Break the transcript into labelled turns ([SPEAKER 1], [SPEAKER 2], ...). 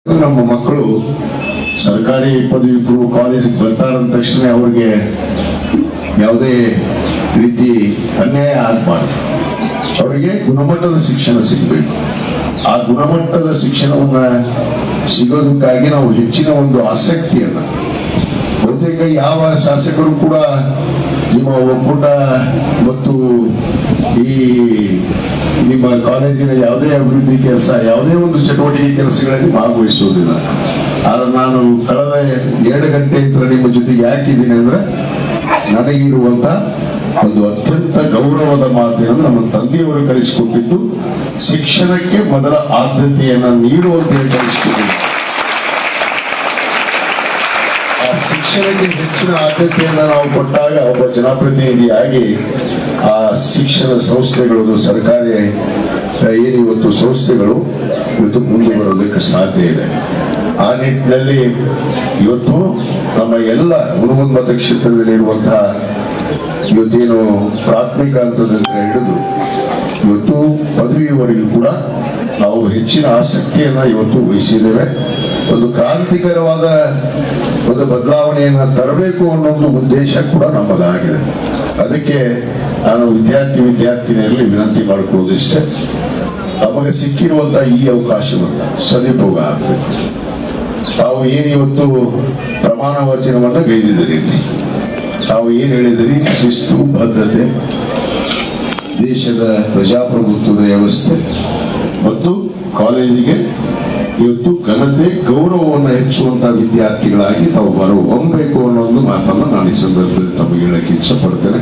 [SPEAKER 1] ನಮ್ಮ ಮಕ್ಕಳು ಸರ್ಕಾರಿ ಪದವಿ ಪೂರ್ವ ಕಾಲೇಜಿಗೆ ಬರ್ತಾರಂದ ತಕ್ಷಣ ಅವ್ರಿಗೆ ಯಾವುದೇ ರೀತಿ ಅನ್ಯಾಯ ಆಗಬಾರ್ದು. ಅವರಿಗೆ ಗುಣಮಟ್ಟದ ಶಿಕ್ಷಣ ಸಿಗಬೇಕು. ಆ ಗುಣಮಟ್ಟದ ಶಿಕ್ಷಣವನ್ನ ಸಿಗೋದಕ್ಕಾಗಿ ನಾವು ಹೆಚ್ಚಿನ ಒಂದು ಆಸಕ್ತಿಯನ್ನ ಬಹುತೇಕ ಯಾವ ಶಾಸಕರು ಕೂಡ ನಿಮ್ಮ ಒಕ್ಕೂಟ ಮತ್ತು ಈ ನಿಮ್ಮ ಕಾಲೇಜಿನ ಯಾವುದೇ ಅಭಿವೃದ್ಧಿ ಕೆಲಸ, ಯಾವುದೇ ಒಂದು ಚಟುವಟಿಕೆ ಕೆಲಸಗಳಲ್ಲಿ ಭಾಗವಹಿಸುವುದಿಲ್ಲ. ಆದ್ರೆ ನಾನು ಕಳೆದ 2 ಗಂಟೆಯಿಂದ ನಿಮ್ಮ ಜೊತೆಗೆ ಯಾಕಿದ್ದೀನಿ ಅಂದ್ರೆ ನನಗಿರುವಂತ ಒಂದು ಅತ್ಯಂತ ಗೌರವದ ಮಾತನ್ನು ನಮ್ಮ ತಂದೆಯವರು ಕಲಿಸಿಕೊಟ್ಟಿದ್ದು ಶಿಕ್ಷಣಕ್ಕೆ ಮೊದಲ ಆದ್ಯತೆಯನ್ನು ನೀಡುವಂತೆ ಕಲಿಸಿಕೊಟ್ಟಿದ್ದು. ಆ ಶಿಕ್ಷಣಕ್ಕೆ ಹೆಚ್ಚಿನ ಆದ್ಯತೆಯನ್ನು ನಾವು ಕೊಟ್ಟಾಗ ಒಬ್ಬ ಜನಪ್ರತಿನಿಧಿಯಾಗಿ ಆ ಶಿಕ್ಷಣ ಸಂಸ್ಥೆಗಳು, ಸರ್ಕಾರಿ ಏನಿವತ್ತು ಸಂಸ್ಥೆಗಳು ಇವತ್ತು ಮುಂದೆ ಬರೋದಕ್ಕೆ ಸಾಧ್ಯ ಇದೆ. ಆ ನಿಟ್ಟಿನಲ್ಲಿ ಇವತ್ತು ನಮ್ಮ ಎಲ್ಲ ಹುಣಗುಂದ ಮತಕ್ಷೇತ್ರದಲ್ಲಿ ಇರುವಂತಹ ಇವತ್ತೇನು ಪ್ರಾಥಮಿಕ ಹಂತದಿಂದ ಹಿಡಿದು ಇವತ್ತು ಪದವಿಯವರೆಗೂ ಕೂಡ ನಾವು ಹೆಚ್ಚಿನ ಆಸಕ್ತಿಯನ್ನ ಇವತ್ತು ವಹಿಸಿದ್ದೇವೆ. ಒಂದು ಕ್ರಾಂತಿಕರವಾದ ಒಂದು ಬದಲಾವಣೆಯನ್ನ ತರಬೇಕು ಅನ್ನೋ ಒಂದು ಉದ್ದೇಶ ಕೂಡ ನಮ್ಮದಾಗಿದೆ. ಅದಕ್ಕೆ ನಾನು ವಿದ್ಯಾರ್ಥಿನಿಯರಲ್ಲಿ ವಿನಂತಿ ಮಾಡಿಕೊಳ್ಳೋದಿಷ್ಟೇ, ನಮಗೆ ಸಿಕ್ಕಿರುವಂತಹ ಈ ಅವಕಾಶವನ್ನು ಸದುಪಯೋಗ ಆಗಬೇಕು. ತಾವು ಏನಿವತ್ತು ಪ್ರಮಾಣ ವಚನವನ್ನ ಗೈದಿದ್ದೀರಿ, ತಾವು ಏನ್ ಹೇಳಿದಿರಿ, ಶಿಸ್ತು, ಬದ್ಧತೆ, ದೇಶದ ಪ್ರಜಾಪ್ರಭುತ್ವದ ವ್ಯವಸ್ಥೆ ಮತ್ತು ಕಾಲೇಜಿಗೆ ಇವತ್ತು ಘನತೆ, ಗೌರವವನ್ನು ಹೆಚ್ಚುವಂತಹ ವಿದ್ಯಾರ್ಥಿಗಳಾಗಿ ತಾವು ಹೊರಹೊಮ್ಮಬೇಕು ಅನ್ನೋ ಒಂದು ಮಾತನ್ನು ನಾನು ಈ ಸಂದರ್ಭದಲ್ಲಿ ತಮಗೆ ಹೇಳಕ್ಕೆ ಇಚ್ಛೆ ಪಡ್ತೇನೆ.